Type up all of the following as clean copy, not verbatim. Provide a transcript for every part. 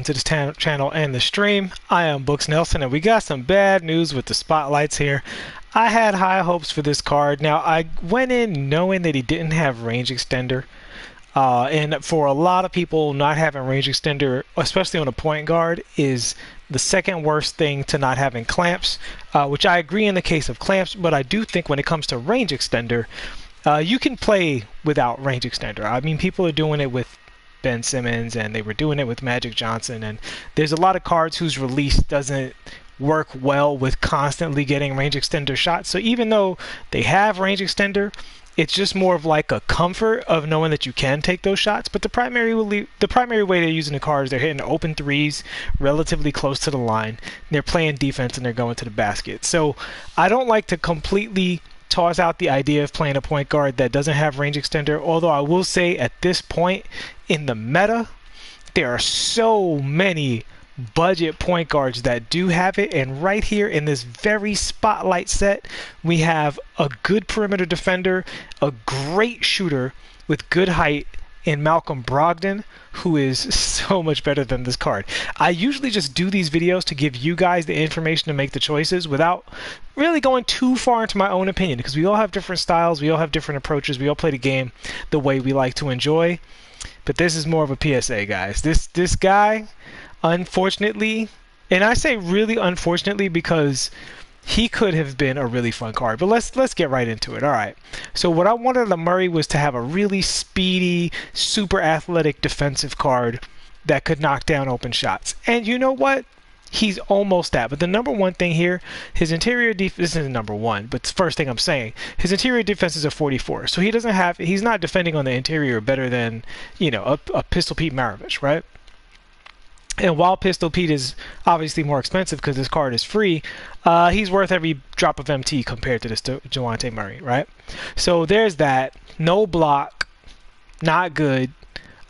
to the channel and the stream. I am Books Nelson, and we got some bad news with the spotlights here. I had high hopes for this card. Now, I went in knowing that he didn't have range extender. And for a lot of people, not having range extender, especially on a point guard, is the second worst thing to not having clamps, which I agree in the case of clamps, but I do think when it comes to range extender, you can play without range extender. I mean, people are doing it with Ben Simmons, and they were doing it with Magic Johnson, and there's a lot of cards whose release doesn't work well with constantly getting range extender shots. So even though they have range extender, it's just more of like a comfort of knowing that you can take those shots. But the primary way they're using the card is they're hitting open threes relatively close to the line. They're playing defense and they're going to the basket. So I don't like to completely toss out the idea of playing a point guard that doesn't have range extender, although I will say at this point in the meta, there are so many budget point guards that do have it, and right here in this very spotlight set, we have a good perimeter defender, a great shooter with good height in Malcolm Brogdon, who is so much better than this card. I usually just do these videos to give you guys the information to make the choices without really going too far into my own opinion, because we all have different styles, we all have different approaches, we all play the game the way we like to enjoy. But this is more of a PSA, guys. This guy, unfortunately, and I say really unfortunately because he could have been a really fun card. But let's get right into it. All right. So what I wanted the Murray was to have a really speedy, super athletic defensive card that could knock down open shots. And you know what? He's almost that. But the number one thing here, his interior defense, this isn't number one, but it's the first thing I'm saying. His interior defense is a 44. So he's not defending on the interior better than, you know, a Pistol Pete Maravich, right? And while Pistol Pete is obviously more expensive because this card is free, he's worth every drop of MT compared to this Dejounte Murray, right? So there's that. No block. Not good.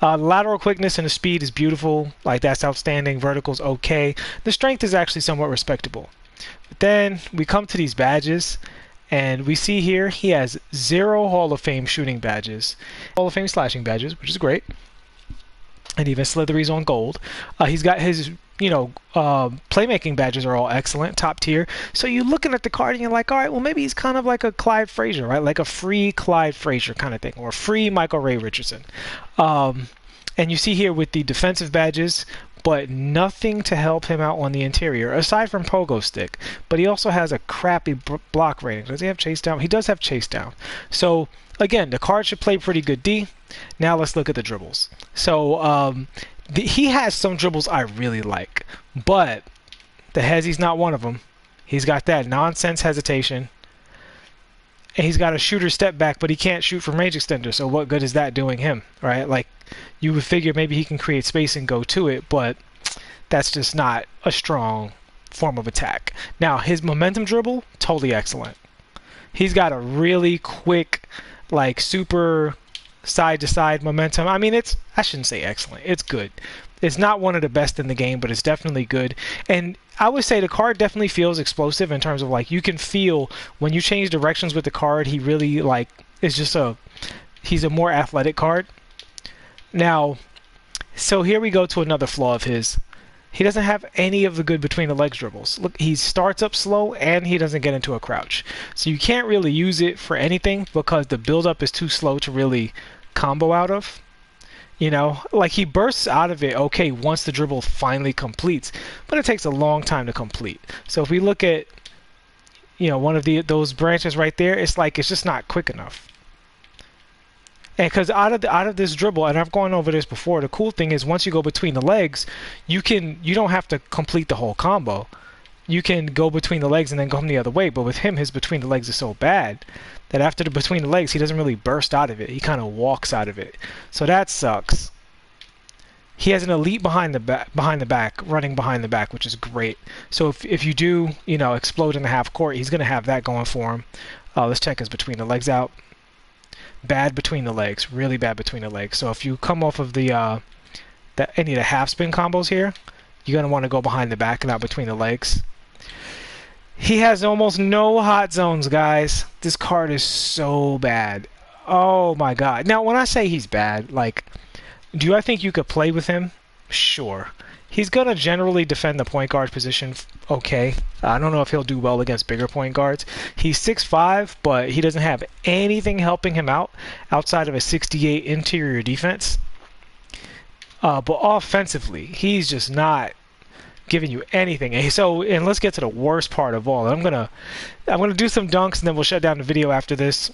Lateral quickness and the speed is beautiful. Like, that's outstanding. Vertical's okay. The strength is actually somewhat respectable. But then we come to these badges, and we see here he has 0 Hall of Fame shooting badges. Hall of Fame slashing badges, which is great. And even Slithery's on gold. He's got his, playmaking badges are all excellent, top tier. So you're looking at the card and you're like, all right, well, maybe he's kind of like a Clyde Frazier, right? Like a free Clyde Frazier kind of thing, or a free Michael Ray Richardson. And you see here with the defensive badges, but nothing to help him out on the interior, aside from Pogo Stick. But he also has a crappy block rating. Does he have chase down? He does have chase down. So, again, the card should play pretty good D. Now let's look at the dribbles. So he has some dribbles I really like, but the Hezzy's not one of them. He's got that nonsense hesitation, and he's got a shooter step back, but he can't shoot from range extender, so what good is that doing him, right? Like, you would figure maybe he can create space and go to it, but that's just not a strong form of attack. Now, his momentum dribble, totally excellent. He's got a really quick, like, super side-to-side momentum. I mean, I shouldn't say excellent. It's good. It's not one of the best in the game, but it's definitely good. And I would say the card definitely feels explosive in terms of, like, you can feel when you change directions with the card, he really, like, is just he's a more athletic card. Now, so here we go to another flaw of his. He doesn't have any of the good between the legs dribbles. Look, he starts up slow and he doesn't get into a crouch. So you can't really use it for anything because the build-up is too slow to really combo out of. You know, like, he bursts out of it okay once the dribble finally completes, but it takes a long time to complete. So if we look at, one of those branches right there, it's like it's just not quick enough. And because out of this dribble, and I've gone over this before, the cool thing is once you go between the legs, you don't have to complete the whole combo. You can go between the legs and then go the other way. But with him, his between the legs is so bad that after the between the legs, he doesn't really burst out of it. He kind of walks out of it. So that sucks. He has an elite behind the back, running behind the back, which is great. So if you do, explode in the half court, he's going to have that going for him. Let's check his between the legs out. Bad between the legs, really bad between the legs. So if you come off of any of the half spin combos here, you're going to want to go behind the back and not between the legs. He has almost no hot zones, guys. This card is so bad. Oh my god. Now, when I say he's bad, like, do I think you could play with him? Sure. He's going to generally defend the point guard position okay. I don't know if he'll do well against bigger point guards. He's 6'5", but he doesn't have anything helping him out outside of a 68 interior defense. But offensively, he's just not giving you anything. And let's get to the worst part of all. I'm gonna do some dunks and then we'll shut down the video after this.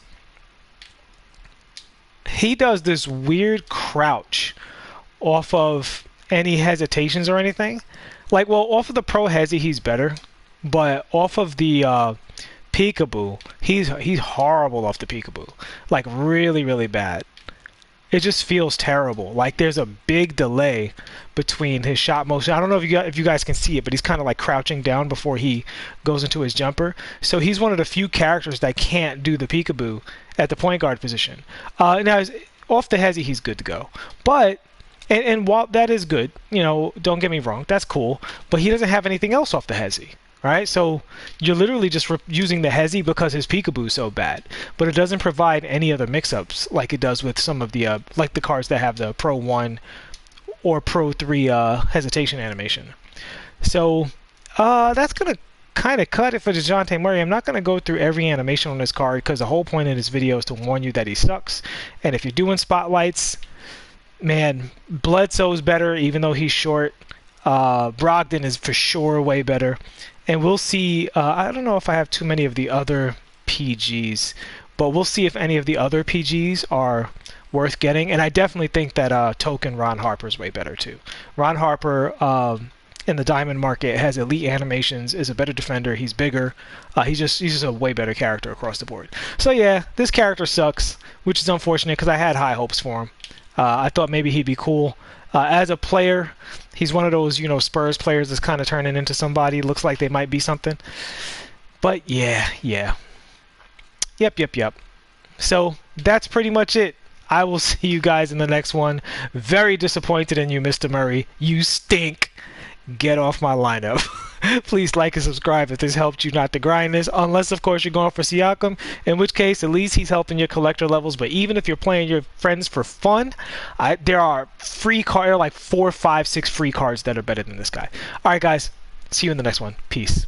He does this weird crouch off of any hesitations or anything. Like, well, off of the Pro Hezi, he's better, but off of the peekaboo, he's horrible off the peekaboo. Like, really, really bad. It just feels terrible. Like, there's a big delay between his shot motion. I don't know if you guys can see it, but he's kind of like crouching down before he goes into his jumper. So he's one of the few characters that can't do the peekaboo at the point guard position. Now, off the Hezi, he's good to go. But and while that is good, you know, don't get me wrong, that's cool. But he doesn't have anything else off the Hezi. Right, so you're literally just using the Hezi because his peekaboo is so bad, but it doesn't provide any other mix-ups like it does with some of the like the cards that have the Pro 1 or Pro 3 hesitation animation. So that's gonna kind of cut it for Dejounte Murray. I'm not gonna go through every animation on this card because the whole point of this video is to warn you that he sucks. And if you're doing spotlights, man, Bledsoe's better even though he's short. Brogdon is for sure way better. And we'll see, I don't know if I have too many of the other PGs, but we'll see if any of the other PGs are worth getting. And I definitely think that Token Ron Harper is way better too. Ron Harper in the diamond market has elite animations, is a better defender, he's bigger. He's just a way better character across the board. So yeah, this character sucks, which is unfortunate because I had high hopes for him. I thought maybe he'd be cool. As a player, he's one of those, you know, Spurs players that's kind of turning into somebody. Looks like they might be something. But yeah. Yep. So that's pretty much it. I will see you guys in the next one. Very disappointed in you, Mr. Murray. You stink. Get off my lineup. Please like and subscribe if this helped you not to grind this. Unless, of course, you're going for Siakam, in which case, at least he's helping your collector levels. But even if you're playing your friends for fun, there are free cards, like 4, 5, 6 free cards that are better than this guy. All right, guys. See you in the next one. Peace.